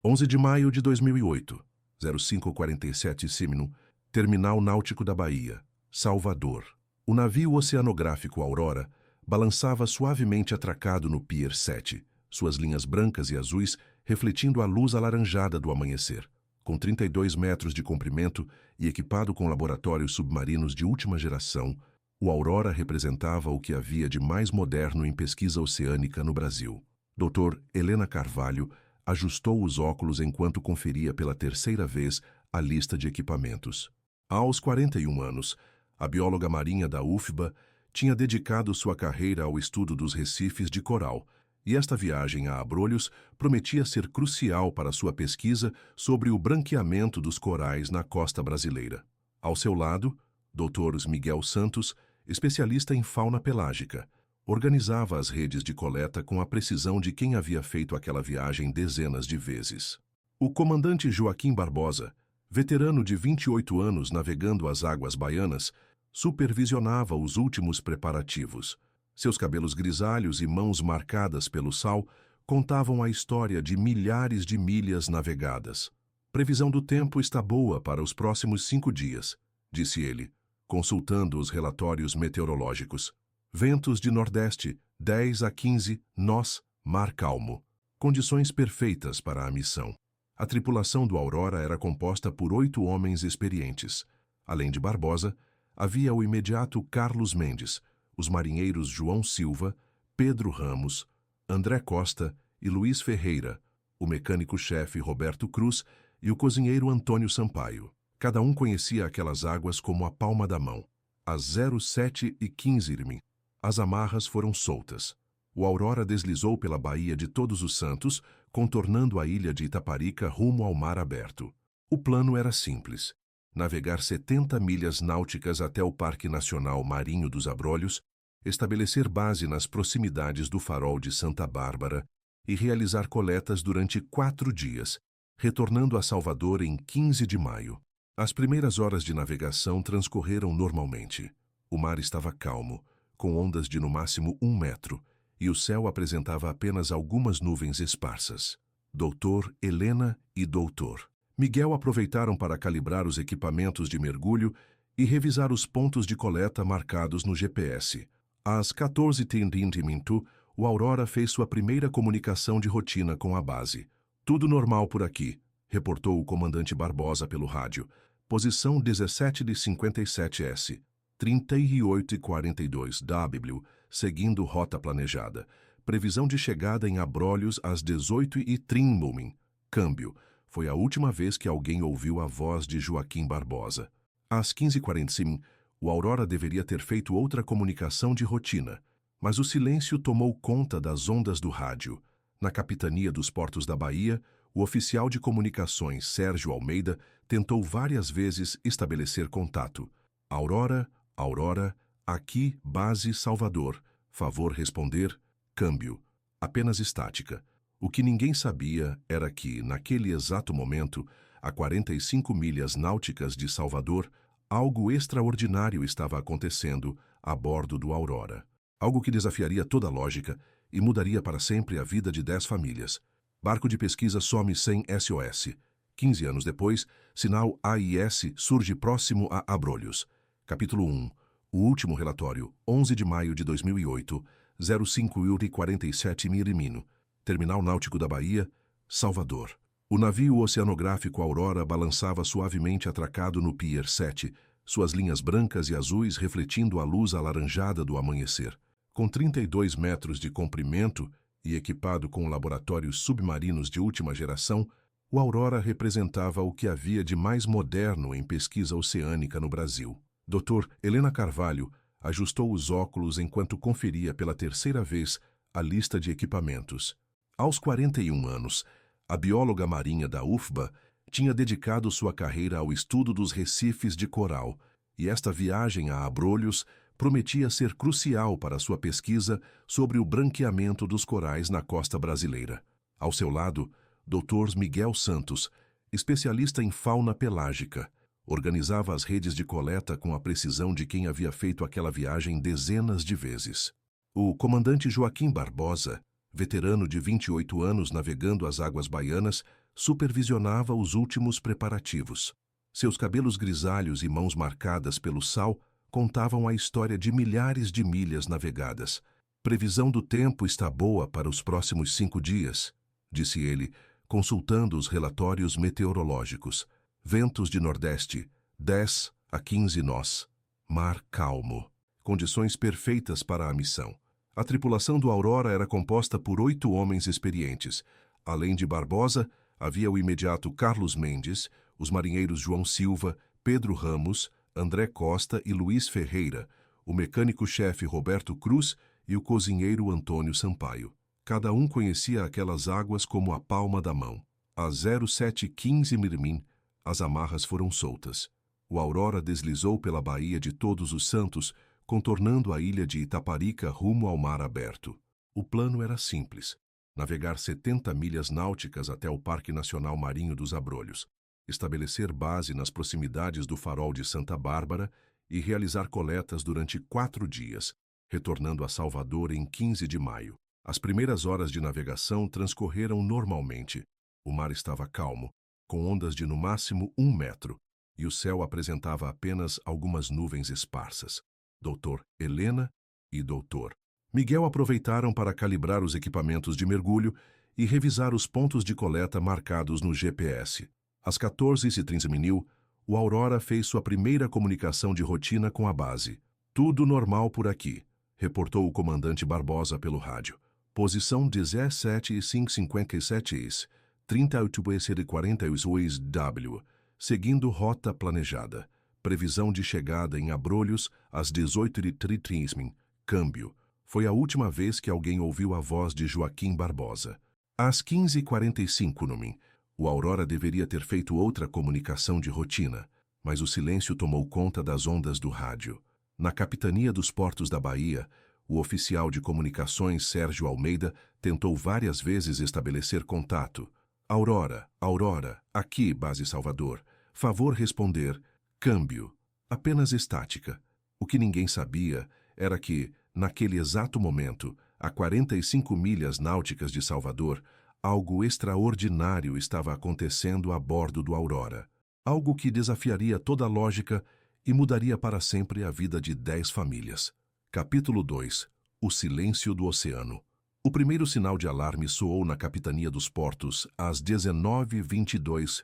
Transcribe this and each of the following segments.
11 de maio de 2008, 0547 Simino, Terminal Náutico da Bahia, Salvador. O navio oceanográfico Aurora balançava suavemente atracado no Pier 7, suas linhas brancas e azuis refletindo a luz alaranjada do amanhecer. Com 32 metros de comprimento e equipado com laboratórios submarinos de última geração, o Aurora representava o que havia de mais moderno em pesquisa oceânica no Brasil. Dr. Helena Carvalho ajustou os óculos enquanto conferia pela terceira vez a lista de equipamentos. Aos 41 anos, a bióloga marinha da UFBA tinha dedicado sua carreira ao estudo dos recifes de coral, e esta viagem a Abrolhos prometia ser crucial para sua pesquisa sobre o branqueamento dos corais na costa brasileira. Ao seu lado, Dr. Miguel Santos, especialista em fauna pelágica, organizava as redes de coleta com a precisão de quem havia feito aquela viagem dezenas de vezes. O comandante Joaquim Barbosa, veterano de 28 anos navegando as águas baianas, supervisionava os últimos preparativos. Seus cabelos grisalhos e mãos marcadas pelo sal contavam a história de milhares de milhas navegadas. Previsão do tempo está boa para os próximos 5 dias, disse ele, consultando os relatórios meteorológicos. Ventos de nordeste, 10 a 15 nós, mar calmo. Condições perfeitas para a missão. A tripulação do Aurora era composta por 8 homens experientes. Além de Barbosa, havia o imediato Carlos Mendes, os marinheiros João Silva, Pedro Ramos, André Costa e Luiz Ferreira, o mecânico-chefe Roberto Cruz e o cozinheiro Antônio Sampaio. Cada um conhecia aquelas águas como a palma da mão. Às 07h15 as amarras foram soltas. O Aurora deslizou pela Baía de Todos os Santos, contornando a ilha de Itaparica rumo ao mar aberto. O plano era simples: navegar 70 milhas náuticas até o Parque Nacional Marinho dos Abrolhos, estabelecer base nas proximidades do farol de Santa Bárbara e realizar coletas durante 4 dias, retornando a Salvador em 15 de maio. As primeiras horas de navegação transcorreram normalmente. O mar estava calmo, com ondas de no máximo 1 metro, e o céu apresentava apenas algumas nuvens esparsas. Doutor Helena e Doutor Miguel aproveitaram para calibrar os equipamentos de mergulho e revisar os pontos de coleta marcados no GPS. Às 14h30, o Aurora fez sua primeira comunicação de rotina com a base. Tudo normal por aqui, reportou o comandante Barbosa pelo rádio. Posição 17 de 57S, 38h42 W, seguindo rota planejada. Previsão de chegada em Abrolhos às 18h30. Câmbio. Foi a última vez que alguém ouviu a voz de Joaquim Barbosa. Às 15h45, o Aurora deveria ter feito outra comunicação de rotina, mas o silêncio tomou conta das ondas do rádio. Na capitania dos portos da Bahia, o oficial de comunicações Sérgio Almeida tentou várias vezes estabelecer contato. Aurora, Aurora, aqui, base Salvador. Favor responder, câmbio. Apenas estática. O que ninguém sabia era que, naquele exato momento, a 45 milhas náuticas de Salvador, algo extraordinário estava acontecendo a bordo do Aurora. Algo que desafiaria toda a lógica e mudaria para sempre a vida de 10 famílias. Barco de pesquisa some sem SOS. 15 anos depois, sinal AIS surge próximo a Abrolhos. Capítulo 1. O último relatório, 11 de maio de 2008, 05h47 Terminal Náutico da Bahia, Salvador. O navio oceanográfico Aurora balançava suavemente atracado no Pier 7, suas linhas brancas e azuis refletindo a luz alaranjada do amanhecer. Com 32 metros de comprimento e equipado com laboratórios submarinos de última geração, o Aurora representava o que havia de mais moderno em pesquisa oceânica no Brasil. Dr. Helena Carvalho ajustou os óculos enquanto conferia pela terceira vez a lista de equipamentos. Aos 41 anos, a bióloga marinha da UFBA tinha dedicado sua carreira ao estudo dos recifes de coral, e esta viagem a Abrolhos prometia ser crucial para sua pesquisa sobre o branqueamento dos corais na costa brasileira. Ao seu lado, Dr. Miguel Santos, especialista em fauna pelágica, organizava as redes de coleta com a precisão de quem havia feito aquela viagem dezenas de vezes. O comandante Joaquim Barbosa, veterano de 28 anos navegando as águas baianas, supervisionava os últimos preparativos. Seus cabelos grisalhos e mãos marcadas pelo sal contavam a história de milhares de milhas navegadas. Previsão do tempo está boa para os próximos 5 dias, disse ele, consultando os relatórios meteorológicos. Ventos de nordeste, 10 a 15 nós. Mar calmo. Condições perfeitas para a missão. A tripulação do Aurora era composta por 8 homens experientes. Além de Barbosa, havia o imediato Carlos Mendes, os marinheiros João Silva, Pedro Ramos, André Costa e Luiz Ferreira, o mecânico-chefe Roberto Cruz e o cozinheiro Antônio Sampaio. Cada um conhecia aquelas águas como a palma da mão. A 0715 Mirmim, as amarras foram soltas. O Aurora deslizou pela Baía de Todos os Santos, contornando a ilha de Itaparica rumo ao mar aberto. O plano era simples: navegar 70 milhas náuticas até o Parque Nacional Marinho dos Abrolhos, estabelecer base nas proximidades do farol de Santa Bárbara e realizar coletas durante 4 dias, retornando a Salvador em 15 de maio. As primeiras horas de navegação transcorreram normalmente. O mar estava calmo, com ondas de no máximo 1 metro, e o céu apresentava apenas algumas nuvens esparsas. Doutor Helena e Doutor Miguel aproveitaram para calibrar os equipamentos de mergulho e revisar os pontos de coleta marcados no GPS. Às 14h30, o Aurora fez sua primeira comunicação de rotina com a base. Tudo normal por aqui, reportou o comandante Barbosa pelo rádio. Posição 17h57, 38h48 W, seguindo rota planejada. Previsão de chegada em Abrolhos às 18h30. Câmbio. Foi a última vez que alguém ouviu a voz de Joaquim Barbosa. Às 15h45, o Aurora deveria ter feito outra comunicação de rotina, mas o silêncio tomou conta das ondas do rádio. Na capitania dos portos da Bahia, o oficial de comunicações Sérgio Almeida tentou várias vezes estabelecer contato. Aurora, Aurora, aqui, Base Salvador. Favor responder. Câmbio. Apenas estática. O que ninguém sabia era que, naquele exato momento, a 45 milhas náuticas de Salvador, algo extraordinário estava acontecendo a bordo do Aurora. Algo que desafiaria toda a lógica e mudaria para sempre a vida de 10 famílias. Capítulo 2. O silêncio do oceano. O primeiro sinal de alarme soou na capitania dos portos às 19h22.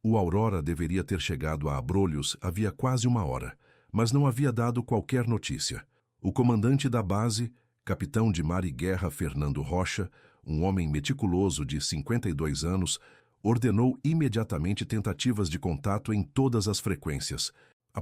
O Aurora deveria ter chegado a Abrolhos havia quase 1 hora, mas não havia dado qualquer notícia. O comandante da base, capitão de mar e guerra Fernando Rocha, um homem meticuloso de 52 anos, ordenou imediatamente tentativas de contato em todas as frequências.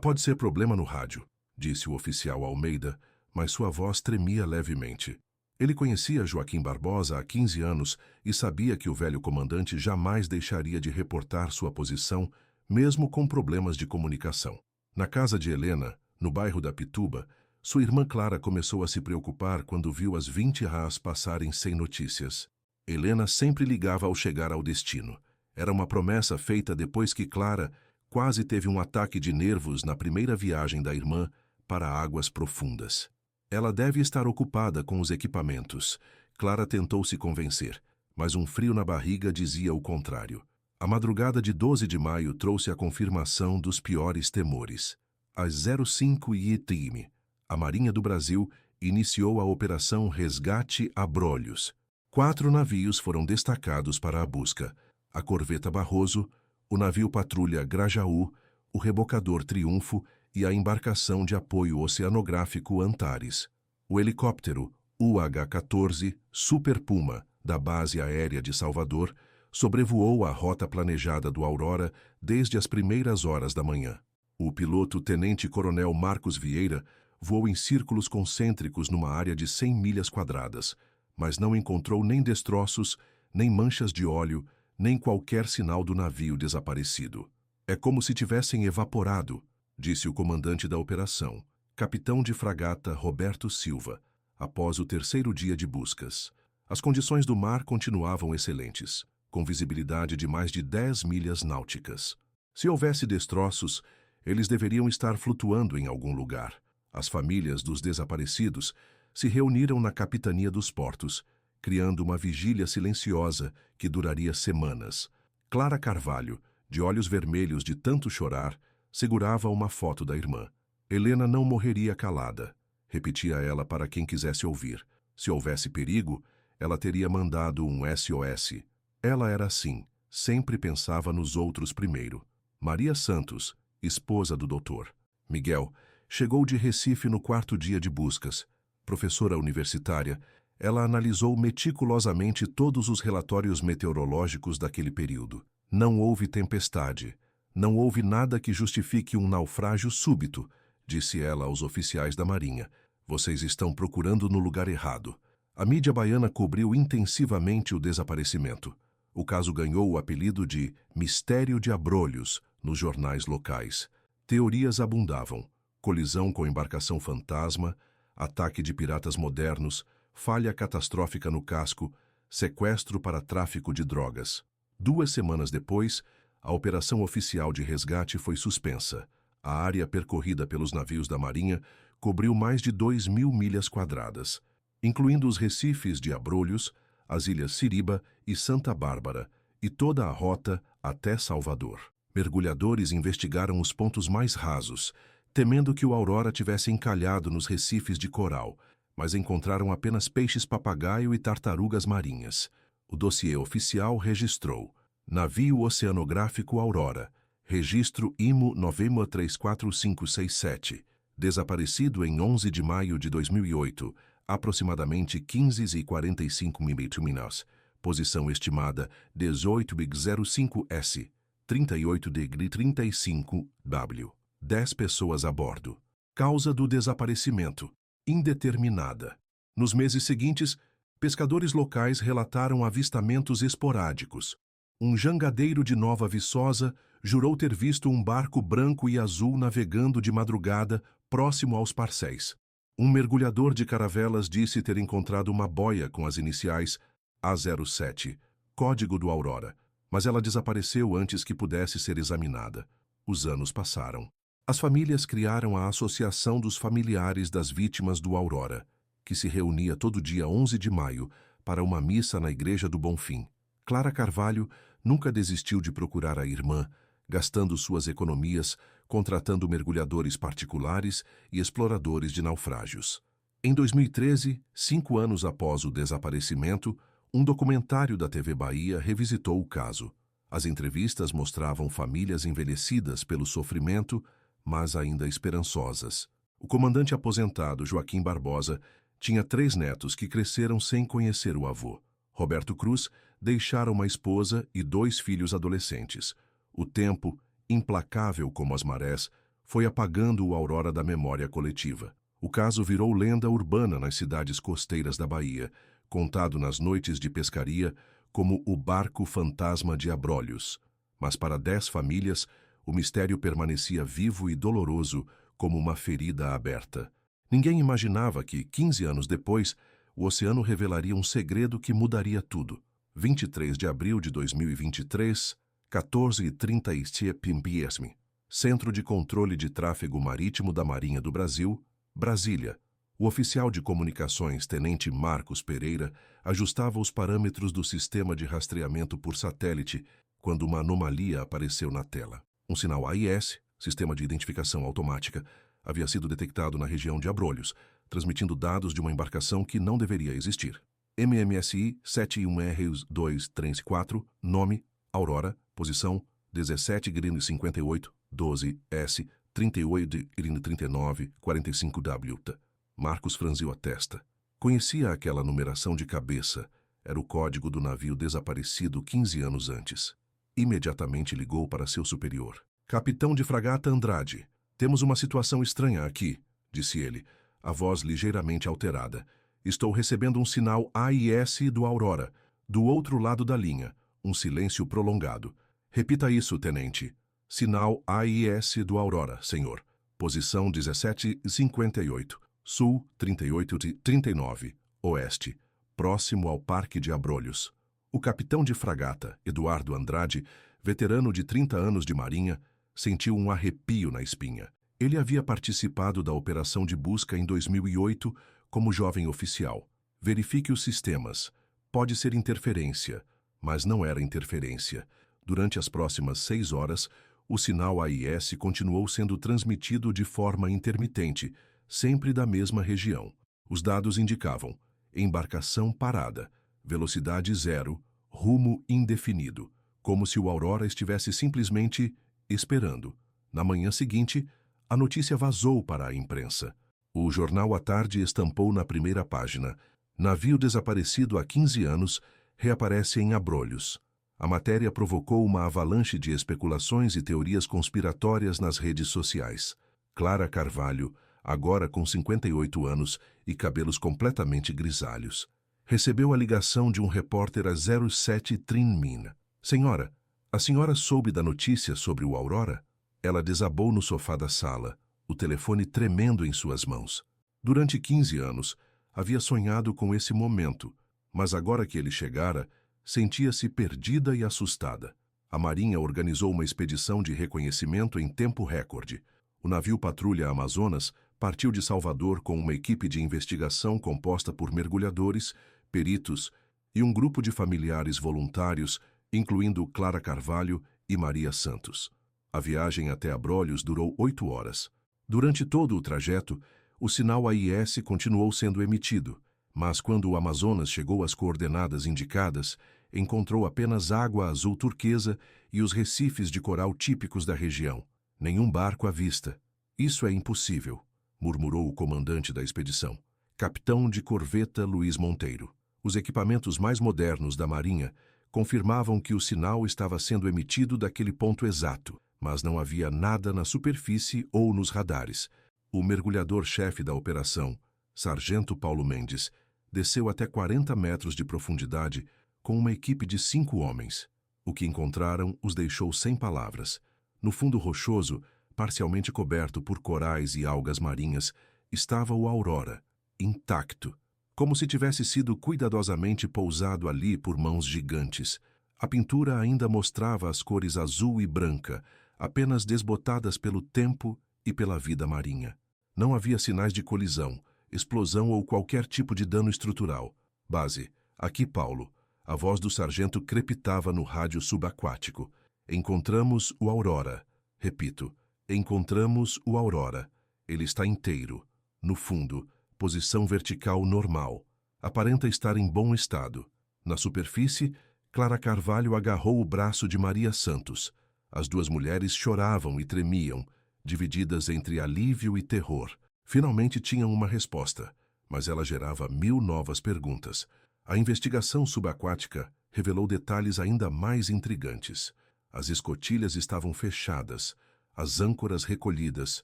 Pode ser problema no rádio, disse o oficial Almeida, mas sua voz tremia levemente. Ele conhecia Joaquim Barbosa há 15 anos e sabia que o velho comandante jamais deixaria de reportar sua posição, mesmo com problemas de comunicação. Na casa de Helena, no bairro da Pituba, sua irmã Clara começou a se preocupar quando viu as 20 rás passarem sem notícias. Helena sempre ligava ao chegar ao destino. Era uma promessa feita depois que Clara quase teve um ataque de nervos na primeira viagem da irmã para águas profundas. Ela deve estar ocupada com os equipamentos. Clara tentou se convencer, mas um frio na barriga dizia o contrário. A madrugada de 12 de maio trouxe a confirmação dos piores temores. Às 05h, a Marinha do Brasil iniciou a Operação Resgate Abrolhos. 4 navios foram destacados para a busca: a corveta Barroso, o navio patrulha Grajaú, o rebocador Triunfo e a embarcação de apoio oceanográfico Antares. O helicóptero UH-14 Super Puma, da Base Aérea de Salvador, sobrevoou a rota planejada do Aurora desde as primeiras horas da manhã. O piloto tenente-coronel Marcos Vieira voou em círculos concêntricos numa área de 100 milhas quadradas, mas não encontrou nem destroços, nem manchas de óleo, nem qualquer sinal do navio desaparecido. É como se tivessem evaporado, disse o comandante da operação, capitão de fragata Roberto Silva, após o 3º dia de buscas. As condições do mar continuavam excelentes, com visibilidade de mais de 10 milhas náuticas. Se houvesse destroços, eles deveriam estar flutuando em algum lugar. As famílias dos desaparecidos se reuniram na capitania dos portos, criando uma vigília silenciosa que duraria semanas. Clara Carvalho, de olhos vermelhos de tanto chorar, segurava uma foto da irmã. Helena não morreria calada, repetia ela para quem quisesse ouvir. Se houvesse perigo, ela teria mandado um SOS. Ela era assim, sempre pensava nos outros primeiro. Maria Santos, esposa do doutor Miguel, chegou de Recife no quarto dia de buscas. Professora universitária, ela analisou meticulosamente todos os relatórios meteorológicos daquele período. Não houve tempestade. Não houve nada que justifique um naufrágio súbito, disse ela aos oficiais da Marinha. Vocês estão procurando no lugar errado. A mídia baiana cobriu intensivamente o desaparecimento. O caso ganhou o apelido de Mistério de Abrolhos nos jornais locais. Teorias abundavam: colisão com embarcação fantasma, ataque de piratas modernos, falha catastrófica no casco, sequestro para tráfico de drogas. 2 semanas depois, a operação oficial de resgate foi suspensa. A área percorrida pelos navios da Marinha cobriu mais de 2.000 milhas quadradas, incluindo os recifes de Abrolhos, as ilhas Siriba e Santa Bárbara, e toda a rota até Salvador. Mergulhadores investigaram os pontos mais rasos, temendo que o Aurora tivesse encalhado nos recifes de coral, mas encontraram apenas peixes-papagaio e tartarugas marinhas. O dossiê oficial registrou: navio oceanográfico Aurora, registro IMO 9634567, desaparecido em 11 de maio de 2008, aproximadamente 15h45 minutos, posição estimada 18,05S, 38°35W, 10 pessoas a bordo. Causa do desaparecimento: indeterminada. Nos meses seguintes, pescadores locais relataram avistamentos esporádicos. Um jangadeiro de Nova Viçosa jurou ter visto um barco branco e azul navegando de madrugada próximo aos parcéis. Um mergulhador de Caravelas disse ter encontrado uma boia com as iniciais A07, código do Aurora, mas ela desapareceu antes que pudesse ser examinada. Os anos passaram. As famílias criaram a Associação dos Familiares das Vítimas do Aurora, que se reunia todo dia 11 de maio para uma missa na Igreja do Bonfim. Clara Carvalho nunca desistiu de procurar a irmã, gastando suas economias, contratando mergulhadores particulares e exploradores de naufrágios. Em 2013, 5 anos após o desaparecimento, um documentário da TV Bahia revisitou o caso. As entrevistas mostravam famílias envelhecidas pelo sofrimento, mas ainda esperançosas. O comandante aposentado Joaquim Barbosa tinha 3 netos que cresceram sem conhecer o avô. Roberto Cruz deixara uma esposa e 2 filhos adolescentes. O tempo, implacável como as marés, foi apagando o Aurora da memória coletiva. O caso virou lenda urbana nas cidades costeiras da Bahia, contado nas noites de pescaria como o barco fantasma de Abrolhos. Mas para 10 famílias, o mistério permanecia vivo e doloroso como uma ferida aberta. Ninguém imaginava que, 15 anos depois, o oceano revelaria um segredo que mudaria tudo. 23 de abril de 2023, 14h37 p.m. Centro de Controle de Tráfego Marítimo da Marinha do Brasil, Brasília. O oficial de comunicações, Tenente Marcos Pereira, ajustava os parâmetros do sistema de rastreamento por satélite quando uma anomalia apareceu na tela. Um sinal AIS, Sistema de Identificação Automática, havia sido detectado na região de Abrolhos, transmitindo dados de uma embarcação que não deveria existir. MMSI 71R234, nome Aurora, posição 17,58, 12S, 38,39, 45W. Marcos franziu a testa. Conhecia aquela numeração de cabeça. Era o código do navio desaparecido 15 anos antes. Imediatamente ligou para seu superior. Capitão de fragata Andrade, temos uma situação estranha aqui, disse ele, a voz ligeiramente alterada. Estou recebendo um sinal AIS do Aurora, do outro lado da linha. Um silêncio prolongado. Repita isso, tenente. Sinal AIS do Aurora, senhor. Posição 17,58. Sul 38,39. Oeste. Próximo ao Parque de Abrolhos. O capitão de fragata, Eduardo Andrade, veterano de 30 anos de marinha, sentiu um arrepio na espinha. Ele havia participado da operação de busca em 2008 como jovem oficial. Verifique os sistemas. Pode ser interferência, mas não era interferência. Durante as próximas 6 horas, o sinal AIS continuou sendo transmitido de forma intermitente, sempre da mesma região. Os dados indicavam embarcação parada, velocidade 0, rumo indefinido, como se o Aurora estivesse simplesmente esperando. Na manhã seguinte, a notícia vazou para a imprensa. O jornal à tarde estampou na primeira página: navio desaparecido há 15 anos reaparece em Abrolhos. A matéria provocou uma avalanche de especulações e teorias conspiratórias nas redes sociais. Clara Carvalho, agora com 58 anos e cabelos completamente grisalhos, recebeu a ligação de um repórter a 07 Trin-Min. Senhora, a senhora soube da notícia sobre o Aurora? Ela desabou no sofá da sala, o telefone tremendo em suas mãos. Durante 15 anos, havia sonhado com esse momento, mas agora que ele chegara, sentia-se perdida e assustada. A Marinha organizou uma expedição de reconhecimento em tempo recorde. O navio Patrulha Amazonas partiu de Salvador com uma equipe de investigação composta por mergulhadores, peritos e um grupo de familiares voluntários, incluindo Clara Carvalho e Maria Santos. A viagem até Abrolhos durou 8 horas. Durante todo o trajeto, o sinal AIS continuou sendo emitido, mas quando o Amazonas chegou às coordenadas indicadas, encontrou apenas água azul turquesa e os recifes de coral típicos da região. Nenhum barco à vista. Isso é impossível, murmurou o comandante da expedição, capitão de corveta Luiz Monteiro. Os equipamentos mais modernos da Marinha confirmavam que o sinal estava sendo emitido daquele ponto exato, mas não havia nada na superfície ou nos radares. O mergulhador-chefe da operação, Sargento Paulo Mendes, desceu até 40 metros de profundidade com uma equipe de 5 homens. O que encontraram os deixou sem palavras. No fundo rochoso, parcialmente coberto por corais e algas marinhas, estava o Aurora, intacto, como se tivesse sido cuidadosamente pousado ali por mãos gigantes. A pintura ainda mostrava as cores azul e branca, apenas desbotadas pelo tempo e pela vida marinha. Não havia sinais de colisão, explosão ou qualquer tipo de dano estrutural. Base, aqui Paulo. A voz do sargento crepitava no rádio subaquático. Encontramos o Aurora. Repito, encontramos o Aurora. Ele está inteiro. No fundo, posição vertical normal. Aparenta estar em bom estado. Na superfície, Clara Carvalho agarrou o braço de Maria Santos. As duas mulheres choravam e tremiam, divididas entre alívio e terror. Finalmente tinham uma resposta, mas ela gerava 1000 novas perguntas. A investigação subaquática revelou detalhes ainda mais intrigantes. As escotilhas estavam fechadas, as âncoras recolhidas,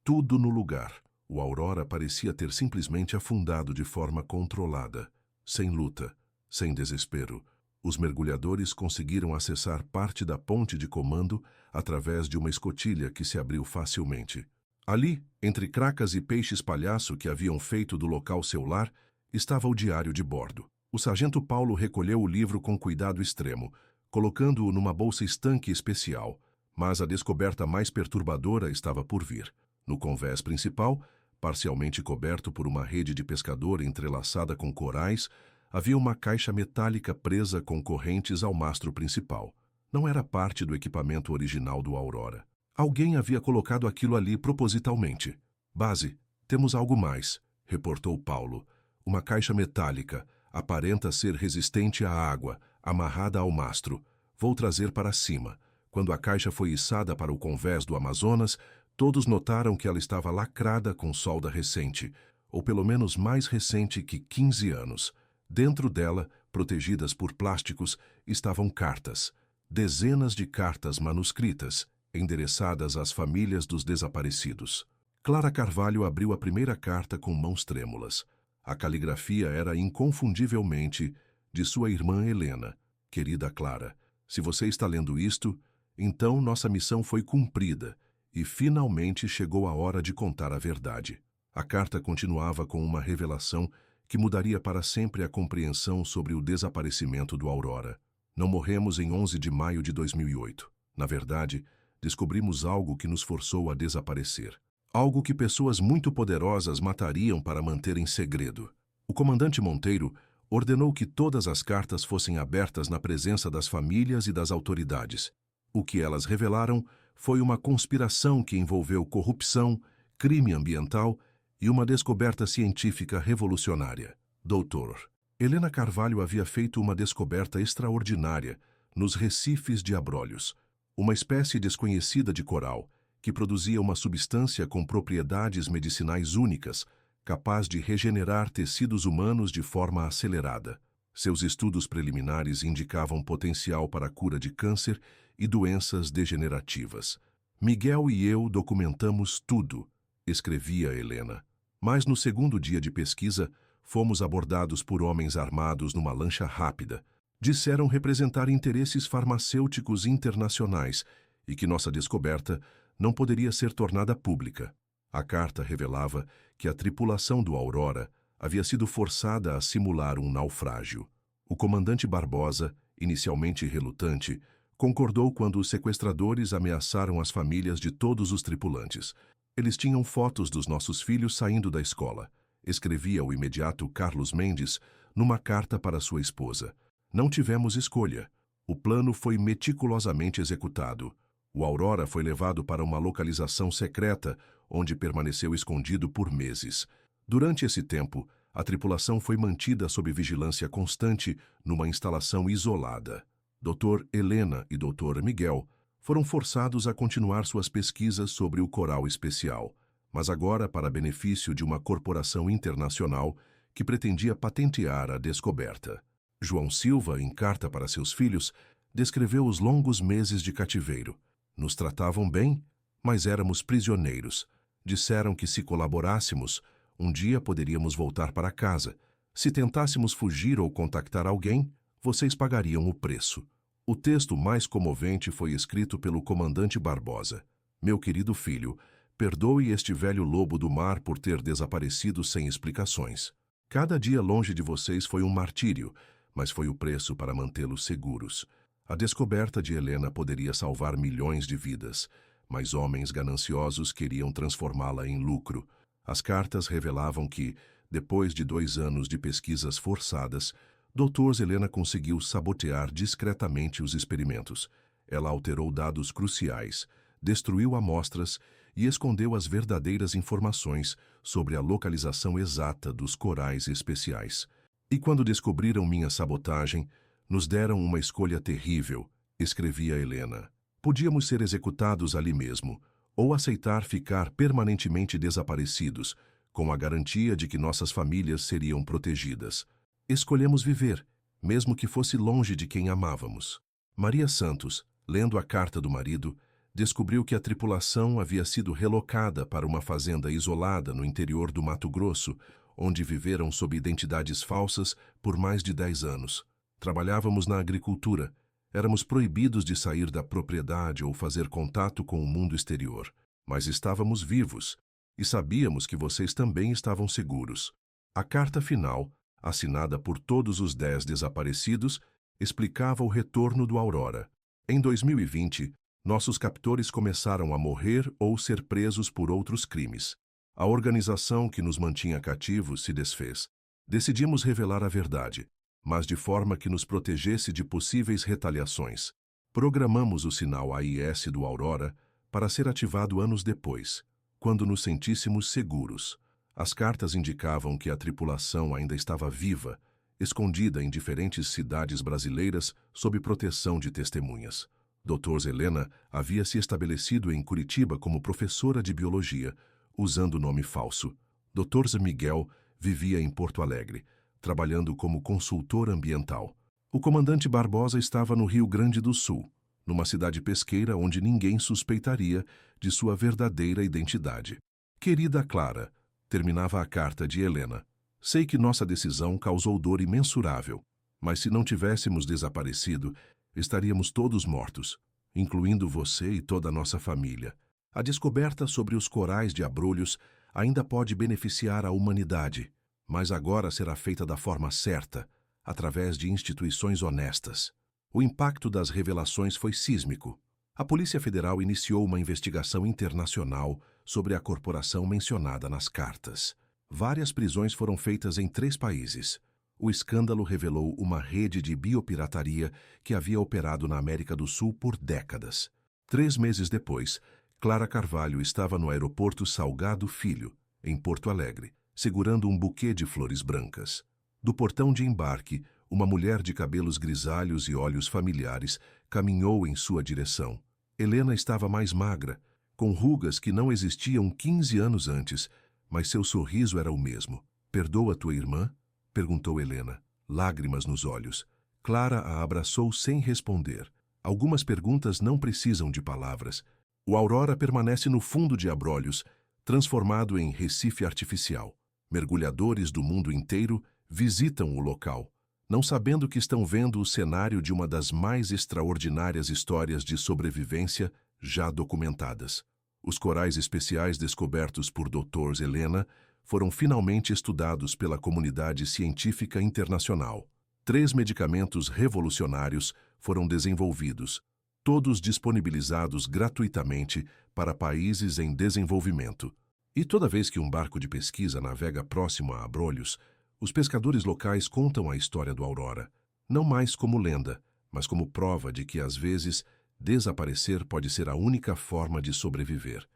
tudo no lugar. O Aurora parecia ter simplesmente afundado de forma controlada, sem luta, sem desespero. Os mergulhadores conseguiram acessar parte da ponte de comando através de uma escotilha que se abriu facilmente. Ali, entre cracas e peixes-palhaço que haviam feito do local seu lar, estava o diário de bordo. O sargento Paulo recolheu o livro com cuidado extremo, colocando-o numa bolsa estanque especial, mas a descoberta mais perturbadora estava por vir. No convés principal, parcialmente coberto por uma rede de pescador entrelaçada com corais, havia uma caixa metálica presa com correntes ao mastro principal. Não era parte do equipamento original do Aurora. Alguém havia colocado aquilo ali propositalmente. Base, temos algo mais, reportou Paulo. Uma caixa metálica, aparenta ser resistente à água, amarrada ao mastro. Vou trazer para cima. Quando a caixa foi içada para o convés do Amazonas, todos notaram que ela estava lacrada com solda recente, ou pelo menos mais recente que 15 anos. Dentro dela, protegidas por plásticos, estavam cartas. Dezenas de cartas manuscritas, endereçadas às famílias dos desaparecidos. Clara Carvalho abriu a primeira carta com mãos trêmulas. A caligrafia era inconfundivelmente de sua irmã Helena. Querida Clara, se você está lendo isto, então nossa missão foi cumprida e finalmente chegou a hora de contar a verdade. A carta continuava com uma revelação que mudaria para sempre a compreensão sobre o desaparecimento do Aurora. Não morremos em 11 de maio de 2008. Na verdade, descobrimos algo que nos forçou a desaparecer. Algo que pessoas muito poderosas matariam para manter em segredo. O comandante Monteiro Ordenou que todas as cartas fossem abertas na presença das famílias e das autoridades. O que elas revelaram foi uma conspiração que envolveu corrupção, crime ambiental e uma descoberta científica revolucionária. Doutor, Helena Carvalho havia feito uma descoberta extraordinária nos recifes de abrolhos, uma espécie desconhecida de coral que produzia uma substância com propriedades medicinais únicas, capaz de regenerar tecidos humanos de forma acelerada. Seus estudos preliminares indicavam potencial para a cura de câncer e doenças degenerativas. Miguel e eu documentamos tudo, escrevia Helena. Mas no segundo dia de pesquisa, fomos abordados por homens armados numa lancha rápida. Disseram representar interesses farmacêuticos internacionais e que nossa descoberta não poderia ser tornada pública. A carta revelava que a tripulação do Aurora havia sido forçada a simular um naufrágio. O comandante Barbosa, inicialmente relutante, concordou quando os sequestradores ameaçaram as famílias de todos os tripulantes. Eles tinham fotos dos nossos filhos saindo da escola, escrevia o imediato Carlos Mendes numa carta para sua esposa. Não tivemos escolha. O plano foi meticulosamente executado. O Aurora foi levado para uma localização secreta, onde permaneceu escondido por meses. Durante esse tempo, a tripulação foi mantida sob vigilância constante numa instalação isolada. Dr. Helena e Dr. Miguel foram forçados a continuar suas pesquisas sobre o coral especial, mas agora para benefício de uma corporação internacional que pretendia patentear a descoberta. João Silva, em carta para seus filhos, descreveu os longos meses de cativeiro. Nos tratavam bem, mas éramos prisioneiros. Disseram que se colaborássemos, um dia poderíamos voltar para casa. Se tentássemos fugir ou contactar alguém, vocês pagariam o preço. O texto mais comovente foi escrito pelo comandante Barbosa. Meu querido filho, perdoe este velho lobo do mar por ter desaparecido sem explicações. Cada dia longe de vocês foi um martírio, mas foi o preço para mantê-los seguros. A descoberta de Helena poderia salvar milhões de vidas, mas homens gananciosos queriam transformá-la em lucro. As cartas revelavam que, depois de 2 anos de pesquisas forçadas, Dr. Helena conseguiu sabotear discretamente os experimentos. Ela alterou dados cruciais, destruiu amostras e escondeu as verdadeiras informações sobre a localização exata dos corais especiais. E quando descobriram minha sabotagem, nos deram uma escolha terrível, escrevia Helena. Podíamos ser executados ali mesmo, ou aceitar ficar permanentemente desaparecidos, com a garantia de que nossas famílias seriam protegidas. Escolhemos viver, mesmo que fosse longe de quem amávamos. Maria Santos, lendo a carta do marido, descobriu que a tripulação havia sido relocada para uma fazenda isolada no interior do Mato Grosso, onde viveram sob identidades falsas por mais de 10 anos. Trabalhávamos na agricultura. Éramos proibidos de sair da propriedade ou fazer contato com o mundo exterior. Mas estávamos vivos e sabíamos que vocês também estavam seguros. A carta final, assinada por todos os 10 desaparecidos, explicava o retorno do Aurora. Em 2020, nossos captores começaram a morrer ou ser presos por outros crimes. A organização que nos mantinha cativos se desfez. Decidimos revelar a verdade, mas de forma que nos protegesse de possíveis retaliações. Programamos o sinal AIS do Aurora para ser ativado anos depois, quando nos sentíssemos seguros. As cartas indicavam que a tripulação ainda estava viva, escondida em diferentes cidades brasileiras sob proteção de testemunhas. Dr. Helena havia se estabelecido em Curitiba como professora de biologia, usando nome falso. Dr. Miguel vivia em Porto Alegre, trabalhando como consultor ambiental. O comandante Barbosa estava no Rio Grande do Sul, numa cidade pesqueira onde ninguém suspeitaria de sua verdadeira identidade. Querida Clara, terminava a carta de Helena, sei que nossa decisão causou dor imensurável, mas se não tivéssemos desaparecido, estaríamos todos mortos, incluindo você e toda a nossa família. A descoberta sobre os corais de Abrolhos ainda pode beneficiar a humanidade, mas agora será feita da forma certa, através de instituições honestas. O impacto das revelações foi sísmico. A Polícia Federal iniciou uma investigação internacional sobre a corporação mencionada nas cartas. Várias prisões foram feitas em 3 países. O escândalo revelou uma rede de biopirataria que havia operado na América do Sul por décadas. 3 meses depois, Clara Carvalho estava no aeroporto Salgado Filho, em Porto Alegre, segurando um buquê de flores brancas. Do portão de embarque, uma mulher de cabelos grisalhos e olhos familiares caminhou em sua direção. Helena estava mais magra, com rugas que não existiam 15 anos antes, mas seu sorriso era o mesmo. "Perdoa tua irmã?" perguntou Helena, lágrimas nos olhos. Clara a abraçou sem responder. Algumas perguntas não precisam de palavras. O Aurora permanece no fundo de Abrolhos, transformado em Recife artificial. Mergulhadores do mundo inteiro visitam o local, não sabendo que estão vendo o cenário de uma das mais extraordinárias histórias de sobrevivência já documentadas. Os corais especiais descobertos por Dr. Helena foram finalmente estudados pela comunidade científica internacional. 3 medicamentos revolucionários foram desenvolvidos, todos disponibilizados gratuitamente para países em desenvolvimento. E toda vez que um barco de pesquisa navega próximo a Abrolhos, os pescadores locais contam a história do Aurora, não mais como lenda, mas como prova de que, às vezes, desaparecer pode ser a única forma de sobreviver.